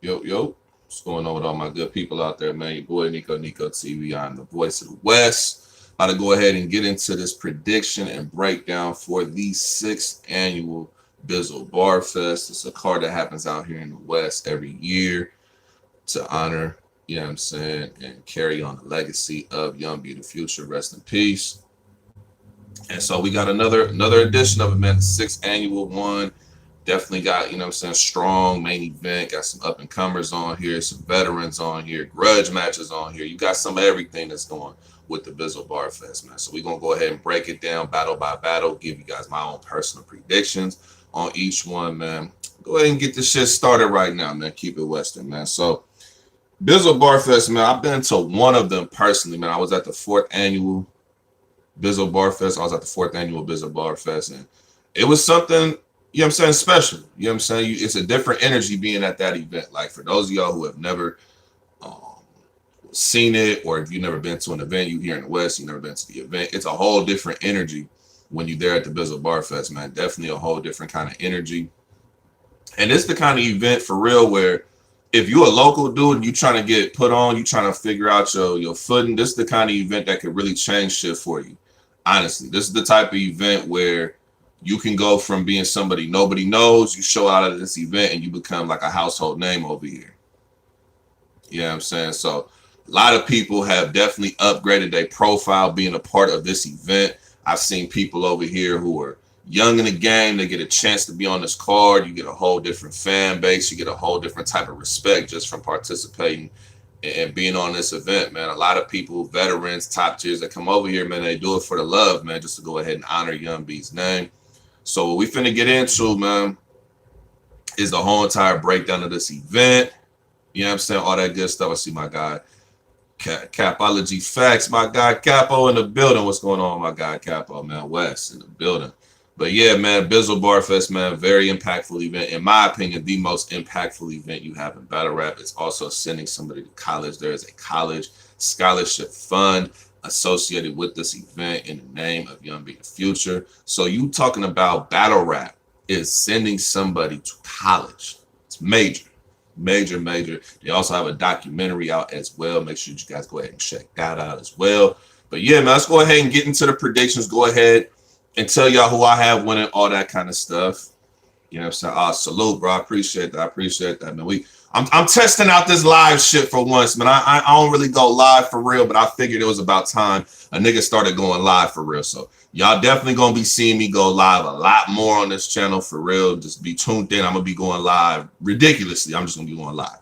Yo, what's going on with all my good people out there, man? Your boy Nico TV. I'm the voice of the West. About to go ahead and get into this prediction and breakdown for the sixth annual Bizill Barfest. It's a card that happens out here in the West every year to honor, you know what I'm saying, and carry on the legacy of Young B the Future. Rest in peace. And so we got another edition of it, man. The sixth annual one. Definitely got, you know what I'm saying, strong main event. Got some up and comers on here, some veterans on here, grudge matches on here. You got some of everything that's going with the Bizill Barfest, man. So we're going to go ahead and break it down battle by battle, give you guys my own personal predictions on each one, man. Go ahead and get this shit started right now, man. Keep it Western, man. So Bizill Barfest, man, I've been to one of them personally, man. I was at the fourth annual Bizill Barfest. I was at the fourth annual Bizill Barfest, and it was something, you know what I'm saying, special. You know what I'm saying? It's a different energy being at that event. Like, for those of y'all who have never seen it, or if you've never been to an event, you here in the West, you've never been to the event, it's a whole different energy when you're there at the Bizill Barfest, man. Definitely a whole different kind of energy. And it's the kind of event for real where if you're a local dude and you trying to get put on, you trying to figure out your footing, this is the kind of event that could really change shit for you. Honestly, this is the type of event where you can go from being somebody nobody knows, you show out at this event and you become like a household name over here. You know what I'm saying? So a lot of people have definitely upgraded their profile being a part of this event. I've seen people over here who are young in the game. They get a chance to be on this card. You get a whole different fan base. You get a whole different type of respect just from participating and being on this event, man. A lot of people, veterans, top tiers that come over here, man, they do it for the love, man, just to go ahead and honor Young B's name. So what we finna get into, man, is the whole entire breakdown of this event. You know what I'm saying? All that good stuff. I see my guy, Capology Facts, my guy Capo in the building. What's going on, my guy Capo, man? West in the building. But yeah, man, Bizill Barfest, man, very impactful event. In my opinion, the most impactful event you have in battle rap. It's also sending somebody to college. There is a college scholarship fund associated with this event in the name of Young B the Future. So you talking about battle rap is sending somebody to college. It's major. They also have a documentary out as well. Make sure you guys go ahead and check that out as well. But yeah, man, let's go ahead and get into the predictions. Go ahead and tell y'all who I have winning, all that kind of stuff. You know what I'm saying? Salute, bro. I appreciate that, man. I'm testing out this live shit for once, man. I don't really go live for real, but I figured it was about time a nigga started going live for real. So y'all definitely gonna be seeing me go live a lot more on this channel for real. Just be tuned in. I'm gonna be going live ridiculously. I'm just gonna be going live.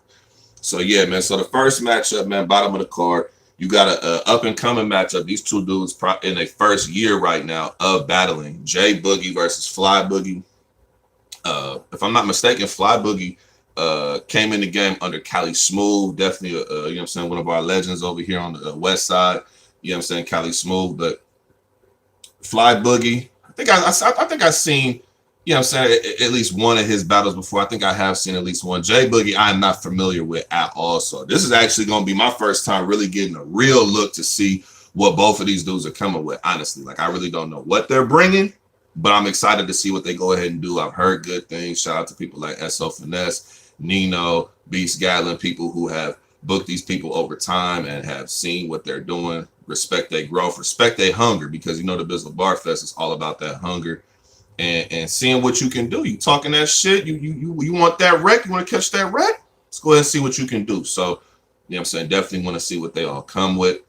So yeah, man. So the first matchup, man, bottom of the card, you got a up and coming matchup. These two dudes in their first year right now of battling. J Boogie versus Fly Boogie. If I'm not mistaken, Fly Boogie came in the game under Cali Smooth. Definitely, you know what I'm saying, one of our legends over here on the west side. You know what I'm saying, Cali Smooth. But Fly Boogie, I think I've seen, you know what I'm saying, at least one of his battles before. I think I have seen at least one. J Boogie, I'm not familiar with at all. So this is actually going to be my first time really getting a real look to see what both of these dudes are coming with, honestly. Like, I really don't know what they're bringing, but I'm excited to see what they go ahead and do. I've heard good things. Shout out to people like SO Finesse, Nino, Beast Gatlin, people who have booked these people over time and have seen what they're doing. Respect their growth, respect their hunger, because you know the Bizill Barfest is all about that hunger and seeing what you can do. You talking that shit, you want that wreck, you want to catch that wreck? Let's go ahead and see what you can do. So, you know what I'm saying, definitely want to see what they all come with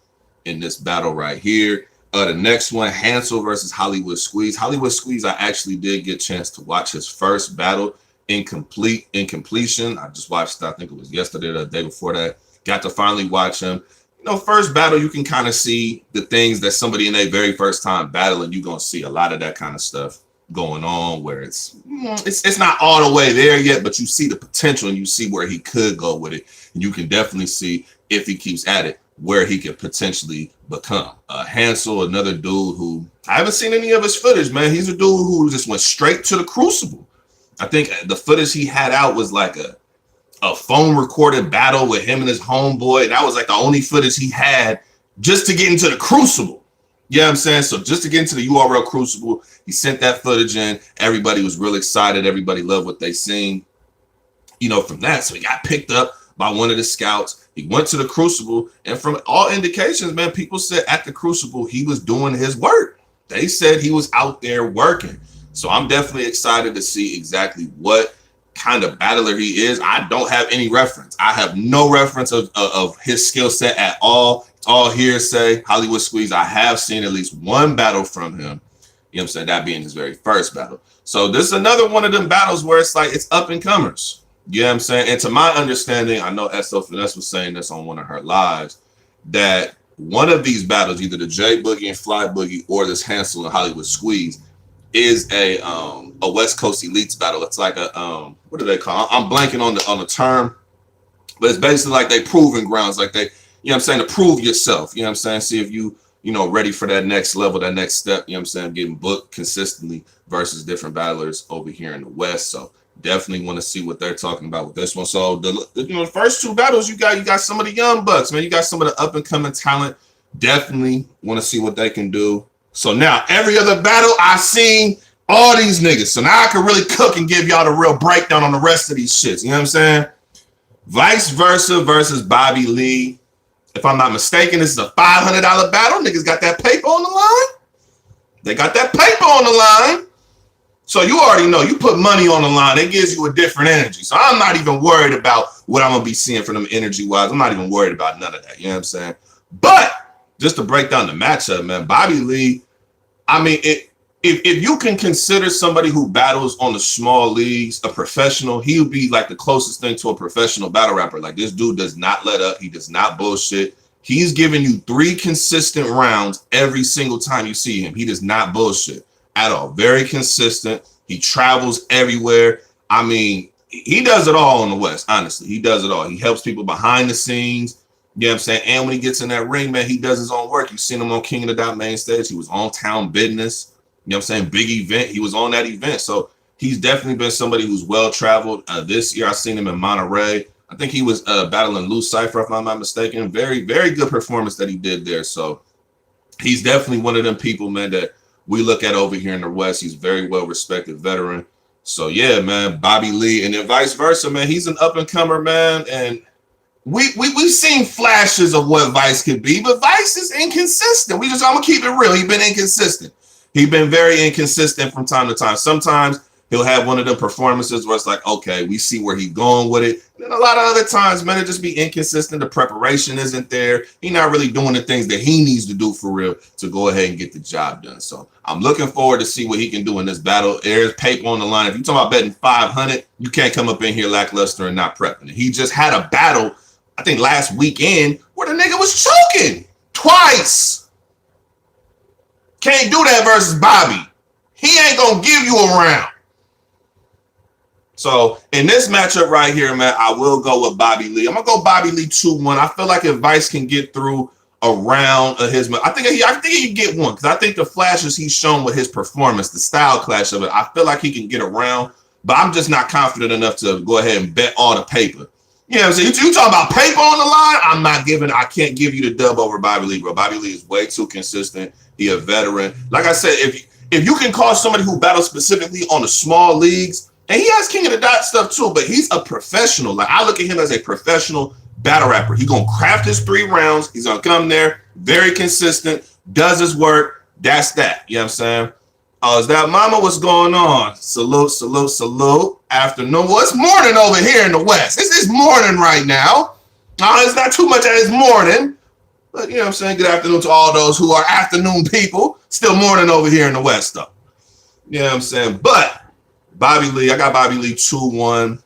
in this battle right here. The next one, Hansel versus Hollywood Squeeze. Hollywood Squeeze, I actually did get a chance to watch his first battle in completion. I just watched, I think it was yesterday or the day before that. Got to finally watch him. You know, first battle, you can kind of see the things that somebody in their very first time battling, you're going to see a lot of that kind of stuff going on where it's not all the way there yet, but you see the potential and you see where he could go with it. And you can definitely see, if he keeps at it, where he could potentially become. Hansel, another dude who I haven't seen any of his footage, man. He's a dude who just went straight to the crucible. I think the footage he had out was like a phone recorded battle with him and his homeboy. That was like the only footage he had just to get into the crucible. You know what I'm saying? So just to get into the URL crucible, he sent that footage in. Everybody was real excited. Everybody loved what they seen. from that. So he got picked up by one of the scouts. He went to the Crucible, and from all indications, man, people said at the Crucible he was doing his work. They said he was out there working. So I'm definitely excited to see exactly what kind of battler he is. I don't have any reference. I have no reference of his skill set at all. It's all hearsay, Hollywood Squeeze. I have seen at least one battle from him. You know what I'm saying? That being his very first battle. So this is another one of them battles where it's like it's up and comers. You know what I'm saying? And to my understanding, I know SO Finesse was saying this on one of her lives, that one of these battles, either the J Boogie and Fly Boogie or this Hansel and Hollywood Squeeze, is a West Coast Elites battle. It's like a what do they call it? I'm blanking on the term, but it's basically like they proving grounds, like they, you know what I'm saying, to prove yourself. You know what I'm saying? See if you ready for that next level, that next step, you know what I'm saying, getting booked consistently versus different battlers over here in the West. So definitely want to see what they're talking about with this one. So the first two battles, you got some of the young bucks, man. You got some of the up and coming talent. Definitely want to see what they can do. So now every other battle I've seen all these niggas. So now I can really cook and give y'all the real breakdown on the rest of these shits. You know what I'm saying? Vice Versa versus Bobby Lee. If I'm not mistaken, this is a $500 battle. Niggas got that paper on the line. They got that paper on the line. So you already know, you put money on the line, it gives you a different energy. So I'm not even worried about what I'm going to be seeing from them energy-wise. I'm not even worried about none of that. You know what I'm saying? But just to break down the matchup, man, Bobby Lee, I mean, if you can consider somebody who battles on the small leagues a professional, he would be like the closest thing to a professional battle rapper. Like, this dude does not let up. He does not bullshit. He's giving you 3 consistent rounds every single time you see him. He does not bullshit at all. Very consistent. He travels everywhere. I mean, he does it all in the West, honestly. He does it all. He helps people behind the scenes. You know what I'm saying? And when he gets in that ring, man, he does his own work. You've seen him on King of the Dot main stage. He was on Town Business. You know what I'm saying? Big event. He was on that event. So he's definitely been somebody who's well-traveled. This year, I've seen him in Monterey. I think he was battling Lou Cypher, if I'm not mistaken. Very, very good performance that he did there. So he's definitely one of them people, man, that we look at over here in the West. He's very well-respected veteran. So, yeah, man, Bobby Lee. And then Vice Versa, man, he's an up-and-comer, man. And we've seen flashes of what Vice could be, but Vice is inconsistent. I'm going to keep it real. He's been inconsistent. He's been very inconsistent from time to time. Sometimes he'll have one of them performances where it's like, okay, we see where he's going with it. And then a lot of other times, man, it just be inconsistent. The preparation isn't there. He's not really doing the things that he needs to do for real to go ahead and get the job done. So I'm looking forward to see what he can do in this battle. There's paper on the line. If you're talking about betting 500, you can't come up in here lackluster and not prepping it. He just had a battle, I think last weekend, where the nigga was choking twice. Can't do that versus Bobby. He ain't going to give you a round. So in this matchup right here, man, I will go with Bobby Lee. I'm going to go Bobby Lee 2-1. I feel like if Vice can get through a round of his, I think he can get one, because I think the flashes he's shown with his performance, the style clash of it, I feel like he can get a round, but I'm just not confident enough to go ahead and bet all the paper. You know what I'm saying? You talking about paper on the line? I can't give you the dub over Bobby Lee, bro. Bobby Lee is way too consistent. He a veteran. Like I said, if you can call somebody who battles specifically on the small leagues, and he has King of the Dot stuff too, but he's a professional. Like, I look at him as a professional battle rapper. He's going to craft his 3 rounds. He's going to come there, very consistent, does his work. That's that. You know what I'm saying? Oh, is that mama? What's going on? Salute, salute, salute. Afternoon. Well, it's morning over here in the West. It's morning right now. It's not too much as it's morning. But, you know what I'm saying? Good afternoon to all those who are afternoon people. Still morning over here in the West, though. You know what I'm saying? But Bobby Lee, I got Bobby Lee 2-1.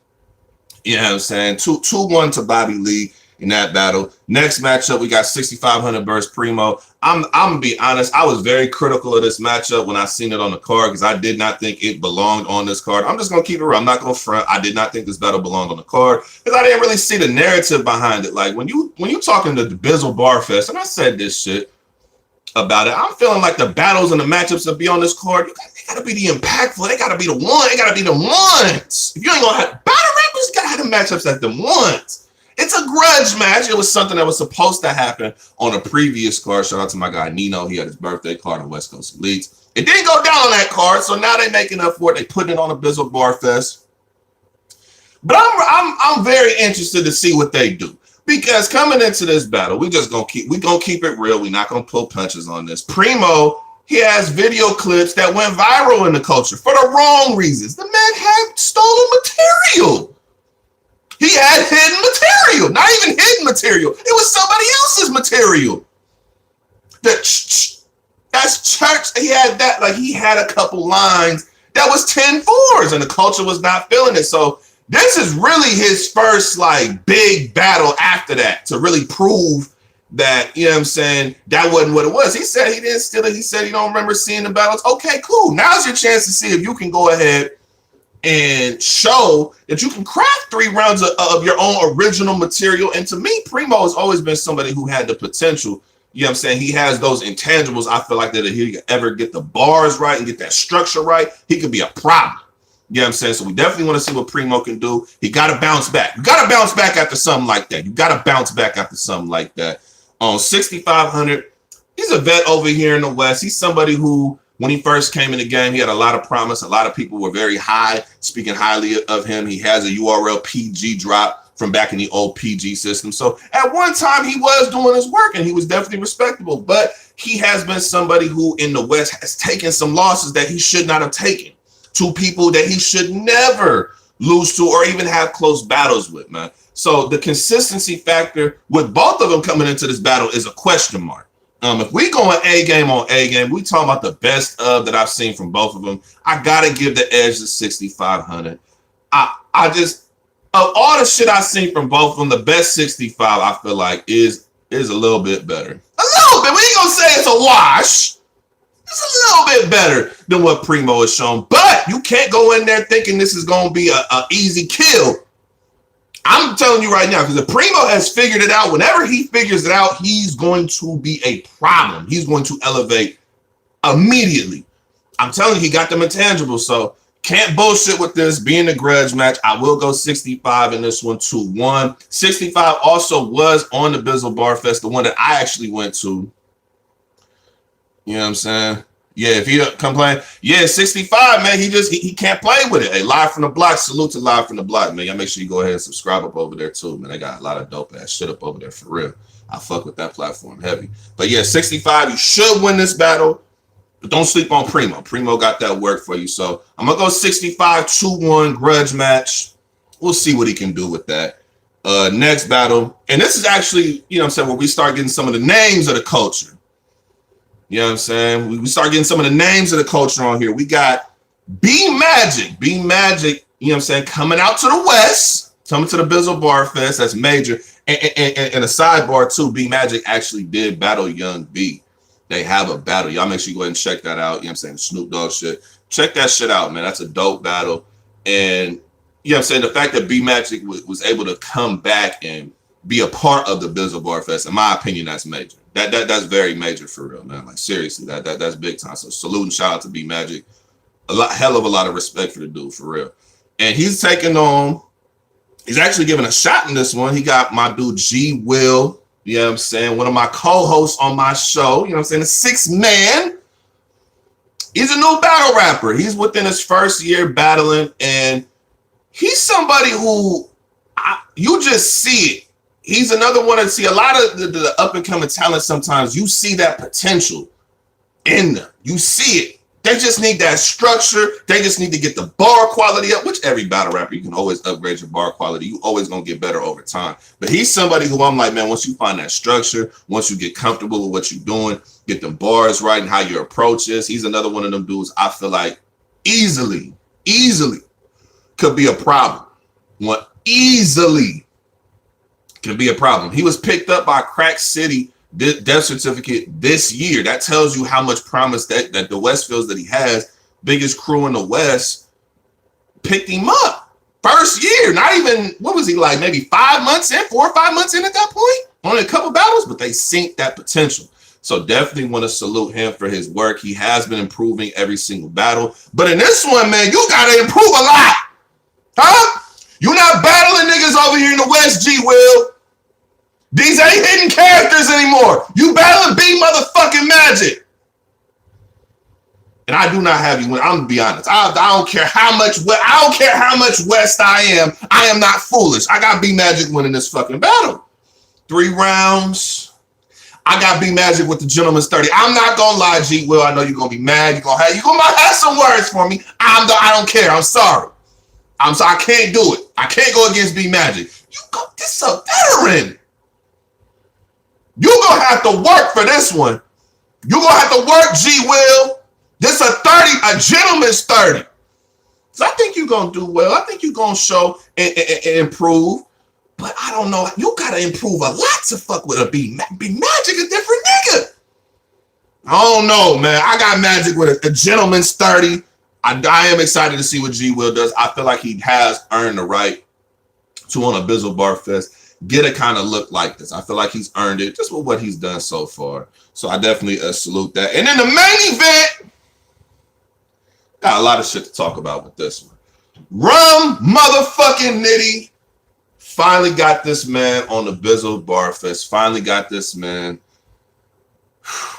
You know what I'm saying? 2-1 to Bobby Lee in that battle. Next matchup, we got 6,500 versus Primo. I'm gonna be honest, I was very critical of this matchup when I seen it on the card, because I did not think it belonged on this card. I'm just gonna keep it real. I'm not gonna front. I did not think this battle belonged on the card, because I didn't really see the narrative behind it. Like, when you talking to the Bizill Barfest, and I said this shit about it, I'm feeling like the battles and the matchups that be on this card, they gotta be the impactful. They gotta be the one. They gotta be the ones. If you ain't gonna have battle rappers, you gotta have the matchups at the ones. It's a grudge match. It was something that was supposed to happen on a previous card. Shout out to my guy Nino. He had his birthday card on West Coast Elites. It didn't go down on that card, so now they're making up for it. They putting it on a Bizill Barfest. But I'm very interested to see what they do. Because coming into this battle, we gonna keep it real. We're not gonna pull punches on this. Primo, he has video clips that went viral in the culture for the wrong reasons. The man had stolen material. He had hidden material, not even hidden material. It was somebody else's material. That's church. He had that, like he had a couple lines that was 10-4s, and the culture was not feeling it. So this is really his first like big battle after that to really prove that, you know what I'm saying, that wasn't what it was. He said he didn't steal it. He said he don't remember seeing the battles. Okay, cool. Now's your chance to see if you can go ahead and show that you can craft 3 rounds of your own original material. And to me, Primo has always been somebody who had the potential. You know what I'm saying? He has those intangibles. I feel like that if he could ever get the bars right and get that structure right, he could be a problem. You know what I'm saying? So we definitely want to see what Primo can do. He got to bounce back. You got to bounce back after something like that. You got to bounce back after something like that. On 6,500, he's a vet over here in the West. He's somebody who, when he first came in the game, he had a lot of promise. A lot of people were very high, speaking highly of him. He has a URL PG drop from back in the old PG system. So at one time, he was doing his work, and he was definitely respectable. But he has been somebody who in the West has taken some losses that he should not have taken to people that he should never lose to or even have close battles with, man. So the consistency factor with both of them coming into this battle is a question mark. If we going A game on A game, we talking about the best of that I've seen from both of them. I gotta give the edge to 6,500. I just, of all the shit I've seen from both of them, the best 65 I feel like is a little bit better. A little bit. We ain't gonna say it's a wash. It's a little bit better than what Primo has shown, but you can't go in there thinking this is going to be a easy kill. I'm telling you right now, because if Primo has figured it out, whenever he figures it out, he's going to be a problem. He's going to elevate immediately. I'm telling you, he got them intangibles, so can't bullshit with this being a grudge match. I will go 65 in this one, 2-1. 65 also was on the Bizill Barfest, the one that I actually went to. You know what I'm saying? Yeah, if he come playing, 65, man, he can't play with it. Hey, Live from the Block, salute to Live from the Block, man. Y'all make sure you go ahead and subscribe up over there too, man. They got a lot of dope ass shit up over there for real. I fuck with that platform heavy. But yeah, 65, you should win this battle, but don't sleep on Primo. Primo got that work for you. So I'm gonna go 65, 2-1 grudge match. We'll see what he can do with that. Next battle, and this is actually, you know what I'm saying, where we start getting some of the names of the culture. You know what I'm saying? We start getting some of the names of the culture on here. We got B Magic, you know what I'm saying, coming out to the West, coming to the Bizill Barfest. That's major. And a sidebar too, B Magic actually did battle Young B. They have a battle. Y'all make sure you go ahead and check that out. You know what I'm saying? Snoop Dogg shit. Check that shit out, man. That's a dope battle. And you know what I'm saying? The fact that B Magic was able to come back and be a part of the Bizill Barfest, in my opinion, that's major. That's very major for real, man. Like seriously, that's big time. So salute and shout out to B Magic. Hell of a lot of respect for the dude, for real. And he's actually giving a shot in this one. He got my dude G Will, you know what I'm saying, one of my co-hosts on my show, you know what I'm saying, the 6th man. He's a new battle rapper. He's within his first year battling, and he's somebody who you just see it. He's another one to see a lot of the up-and-coming talent. Sometimes you see that potential in them. You see it. They just need that structure. They just need to get the bar quality up, which every battle rapper, you can always upgrade your bar quality. You always going to get better over time. But he's somebody who I'm like, man, once you find that structure, once you get comfortable with what you're doing, get the bars right and how your approach is, he's another one of them dudes I feel like easily could be a problem. Easily can be a problem. He was picked up by Crack City death certificate this year. That tells you how much promise that the West feels that he has. Biggest crew in the West picked him up. First year, not even, what was he like, maybe 5 months in, 4 or 5 months in at that point? Only a couple battles, but they synced that potential. So definitely want to salute him for his work. He has been improving every single battle. But in this one, man, you got to improve a lot. Huh? You're not battling niggas over here in the West, G Will. These ain't hidden characters anymore. You battling B motherfucking Magic. And I do not have you win. I'm gonna be honest. I don't care how much. I don't care how much West I am. I am not foolish. I got B Magic winning this fucking battle. 3 rounds. I got B Magic with the gentleman's 30. I'm not gonna lie, G Will. I know you're gonna be mad. You're gonna have some words for me. I don't care. I'm sorry. I can't do it. I can't go against B Magic. This is a veteran. You're gonna have to work for this one. You're gonna have to work, G Will. This a 30, a gentleman's 30. So I think you're gonna do well. I think you're gonna show and improve. But I don't know. You gotta improve a lot to fuck with a B Magic, a different nigga. I don't know, man. I got Magic with a gentleman's 30. I am excited to see what G Will does. I feel like he has earned the right to, on a Bizill Barfest, get a kind of look like this. I feel like he's earned it just with what he's done so far. So I definitely salute that. And then the main event, got a lot of shit to talk about with this one. Rum motherfucking Nitty finally got this man on the Bizill Barfest. Finally got this man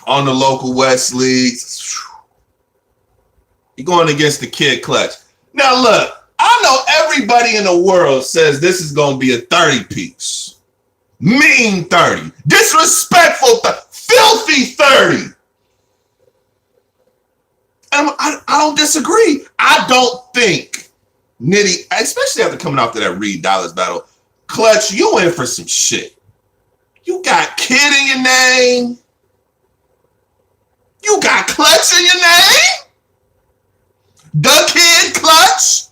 on the local West Leagues. He going against the Kid Clutch. Now look, I know everybody in the world says this is going to be a 30 piece. Mean 30. Disrespectful, filthy 30. And I don't disagree. I don't think Nitty, especially after coming off to that Reed Dollars battle, Clutch, you in for some shit. You got Kid in your name. You got Clutch in your name. The Kid Clutch.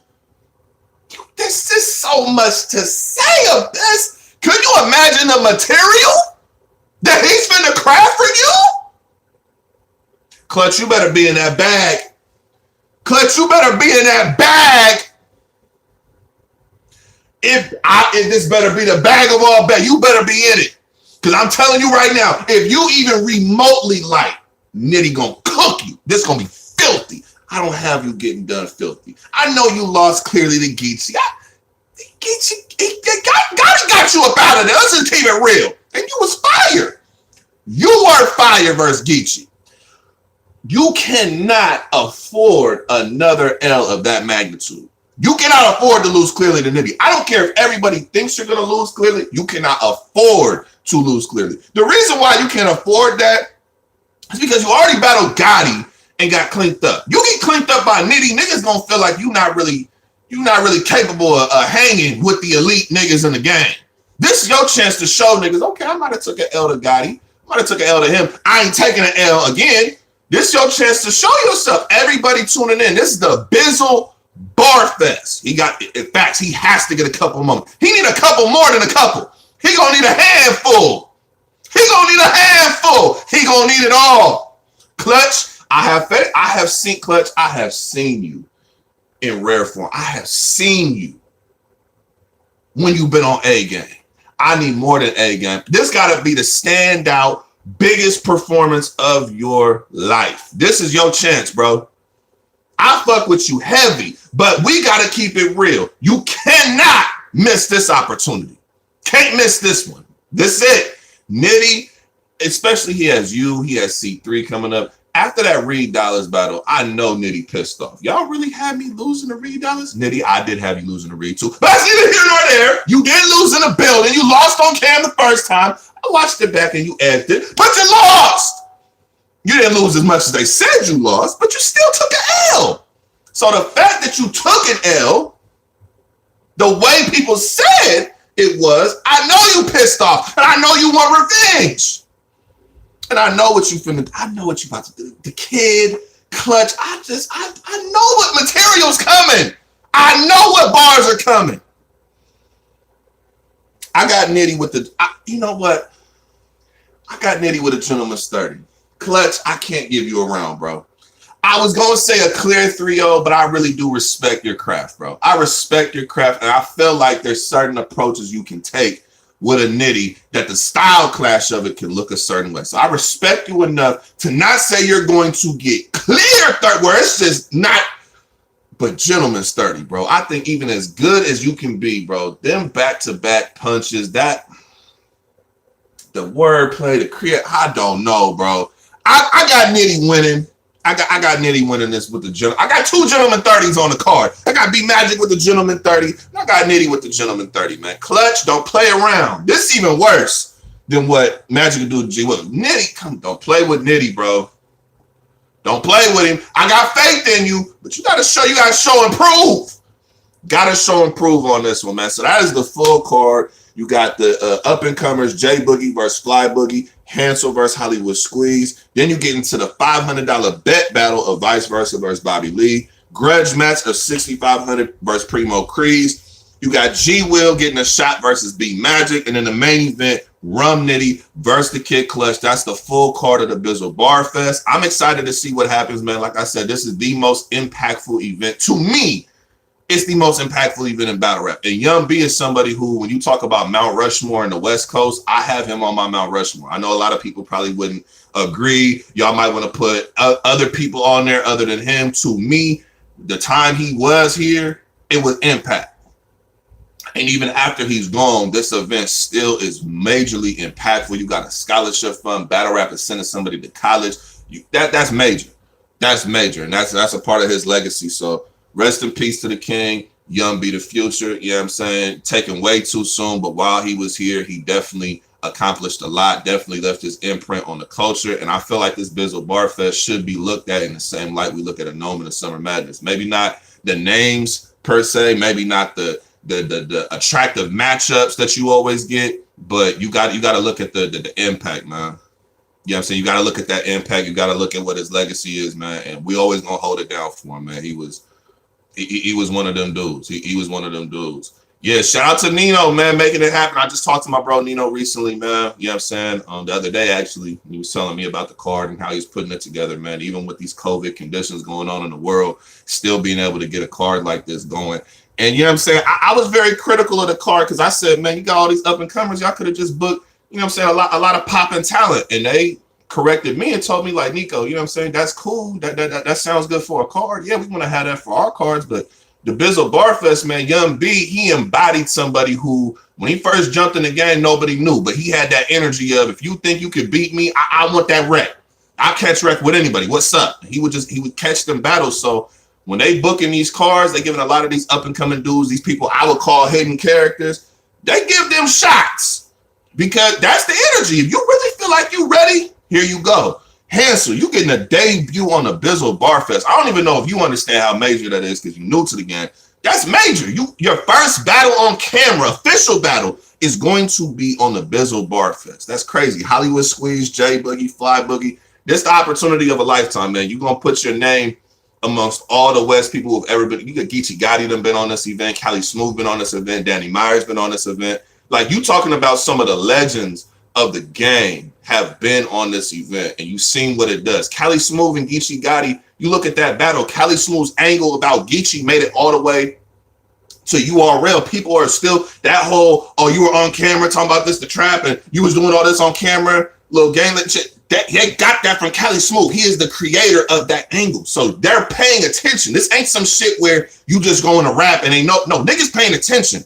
There's just so much to say of this. Could you imagine the material that he's finna craft for you? Clutch, you better be in that bag. Clutch, you better be in that bag. If this better be the bag of all bag, you better be in it. Because I'm telling you right now, if you even remotely like, Nitty gonna cook you. This gonna be filthy. I don't have you getting done filthy. I know you lost clearly to Geechee. Gotti got you up out of there. Let's just keep it real. And you was fired. You were fired versus Geechee. You cannot afford another L of that magnitude. You cannot afford to lose clearly to Nitty. I don't care if everybody thinks you're going to lose clearly. You cannot afford to lose clearly. The reason why you can't afford that is because you already battled Gotti and got clinked up. You get clinked up by Nitty, niggas going to feel like you're not really capable of hanging with the elite niggas in the game. This is your chance to show niggas, okay, I might have took an L to Gotti. I might have took an L to him. I ain't taking an L again. This is your chance to show yourself. Everybody tuning in. This is the Bizill Barfest. In fact, he has to get a couple more. He need a couple more than a couple. He gonna need a handful. He gonna need a handful. He gonna need it all. Clutch, I have faith. I have seen Clutch. I have seen you in rare form. I have seen you when you've been on A game. I need more than A game. This gotta be the standout biggest performance of your life. This is your chance, bro. I fuck with you heavy, but we got to keep it real. You cannot miss this opportunity. Can't miss this one. This is it. Nitty, especially he has C3 coming up. After that Reed Dollars battle, I know Nitty pissed off. Y'all really had me losing to Reed Dollars? Nitty, I did have you losing to Reed too. But that's neither here nor there. You did lose in the building. You lost on cam the first time. I watched it back and you edged it, but you lost. You didn't lose as much as they said you lost, but you still took an L. So the fact that you took an L, the way people said it was, I know you pissed off, and I know you want revenge. And I know what you about to do. The Kid, Clutch, I know what material's coming. I know what bars are coming. I got Nitty with you know what? I got Nitty with a gentleman's 30. Clutch, I can't give you a round, bro. I was going to say a clear 3-0, but I really do respect your craft, bro. I respect your craft, and I feel like there's certain approaches you can take with a Nitty that the style clash of it can look a certain way. So I respect you enough to not say you're going to get clear 30, where it's just not, but gentleman's 30, bro. I think even as good as you can be, bro, them back-to-back punches, the wordplay, the create, I don't know, bro. I got Nitty winning. I got Nitty winning this with the gentleman. I got 2 gentleman 30s on the card. I got B Magic with the gentleman 30. And I got Nitty with the gentleman 30, man. Clutch, don't play around. This is even worse than what Magic would do to G Will. Nitty, don't play with Nitty, bro. Don't play with him. I got faith in you, but you gotta show and prove. Gotta show and prove on this one, man. So that is the full card. You got the up-and-comers, J Boogie versus Fly Boogie, Hansel versus Hollywood Squeeze. Then you get into the $500 bet battle of Vice Versa versus Bobby Lee. Grudge match of $6,500 versus Primo Crease. You got G Will getting a shot versus B Magic. And then the main event, Rum Nitty versus the Kid Clutch. That's the full card of the Bizill Barfest. I'm excited to see what happens, man. Like I said, this is the most impactful event to me. It's the most impactful event in battle rap. And Young B is somebody who, when you talk about Mount Rushmore in the West Coast, I have him on my Mount Rushmore. I know a lot of people probably wouldn't agree. Y'all might want to put other people on there other than him. To me, the time he was here, it was impact. And even after he's gone, this event still is majorly impactful. You got a scholarship fund, battle rap is sending somebody to college. That's major. That's major. And that's a part of his legacy. So rest in peace to the king, Young B the future. You know what I'm saying? Taken way too soon, but while he was here, he definitely accomplished a lot, definitely left his imprint on the culture. And I feel like this Bizill Barfest should be looked at in the same light we look at a Gnome in the Summer Madness. Maybe not the names per se, maybe not the attractive matchups that you always get, but you got to look at the impact, man. You know what I'm saying? You got to look at that impact. You got to look at what his legacy is, man. And we always going to hold it down for him, man. He was one of them dudes. He was one of them dudes. Yeah, shout out to Nino, man, making it happen. I just talked to my bro Nino recently, man. You know what I'm saying? The other day, actually, he was telling me about the card and how he's putting it together, man. Even with these COVID conditions going on in the world, still being able to get a card like this going. And you know what I'm saying? I was very critical of the card because I said, man, you got all these up-and-comers. Y'all could have just booked, you know what I'm saying, a lot of popping talent. And they corrected me and told me, like, Nico, you know what I'm saying? That's cool. That sounds good for a card. Yeah, we want to have that for our cards. But the Bizill Barfest, man, Young B, he embodied somebody who, when he first jumped in the game, nobody knew. But he had that energy of, if you think you could beat me, I want that wreck. I'll catch wreck with anybody. What's up? He would catch them battles. So when they booking these cards, they giving a lot of these up-and-coming dudes, these people I would call hidden characters, they give them shots because that's the energy. If you really feel like you ready, here you go. Hansel, you getting a debut on the Bizill Barfest. I don't even know if you understand how major that is because you're new to the game. That's major. Your first battle on camera, official battle, is going to be on the Bizill Barfest. That's crazy. Hollywood Squeeze, J Boogie, Fly Boogie. This the opportunity of a lifetime, man. You're going to put your name amongst all the West people who've ever been. You got Geechee Gotti done been on this event. Cali Smooth been on this event. Danny Myers been on this event. Like, you talking about some of the legends of the game have been on this event, and you've seen what it does. Cali Smooth and Geechee Gotti, you look at that battle, Cali Smooth's angle about Geechee made it all the way to URL. People are still, that whole, oh, you were on camera talking about this, the trap, and you was doing all this on camera, little game shit. They got that from Cali Smooth. He is the creator of that angle. So they're paying attention. This ain't some shit where you just going to rap and ain't no niggas paying attention.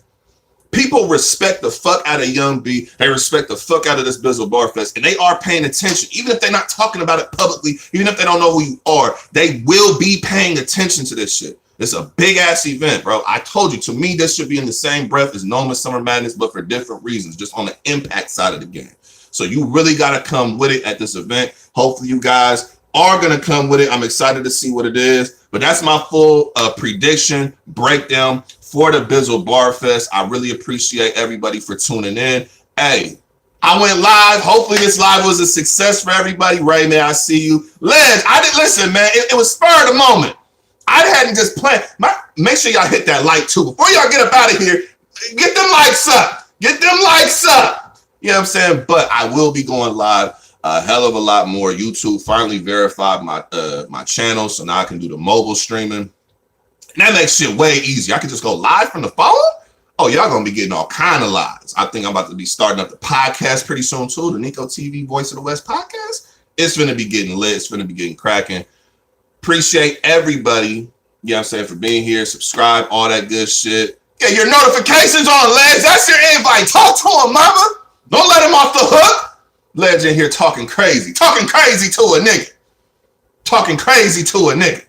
People respect the fuck out of Young B. They respect the fuck out of this Bizill Barfest, and they are paying attention. Even if they're not talking about it publicly, even if they don't know who you are, they will be paying attention to this shit. It's a big ass event, bro. I told you, to me, this should be in the same breath as Gnome Summer Madness, but for different reasons, just on the impact side of the game. So you really got to come with it at this event. Hopefully you guys are going to come with it. I'm excited to see what it is. But that's my full prediction breakdown for the Bizill Barfest. I really appreciate everybody for tuning in. Hey, I went live. Hopefully this live was a success for everybody. Ray, man, I see you. Ledge, I didn't listen, man. It was spur of the moment. I hadn't just planned. Make sure y'all hit that like too. Before y'all get up out of here, get them likes up. Get them likes up. You know what I'm saying? But I will be going live a hell of a lot more. YouTube finally verified my channel, so now I can do the mobile streaming. And that makes shit way easier. I can just go live from the phone. Oh, y'all gonna be getting all kind of lives. I think I'm about to be starting up the podcast pretty soon too. The Nico TV Voice of the West podcast. It's gonna be getting lit. It's gonna be getting cracking. Appreciate everybody, you know what I'm saying, for being here. Subscribe, all that good shit. Get your notifications on, Ledge. That's your invite. Talk to him, mama. Don't let him off the hook. Ledge in here talking crazy to a nigga. talking crazy to a nigga.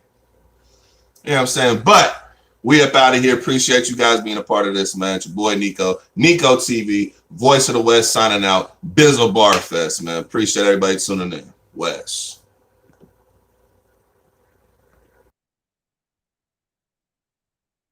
You know what I'm saying? But we up out of here. Appreciate you guys being a part of this, man. It's your boy Nico. Nico TV, Voice of the West signing out. Bizill Barfest, man. Appreciate everybody tuning in. West.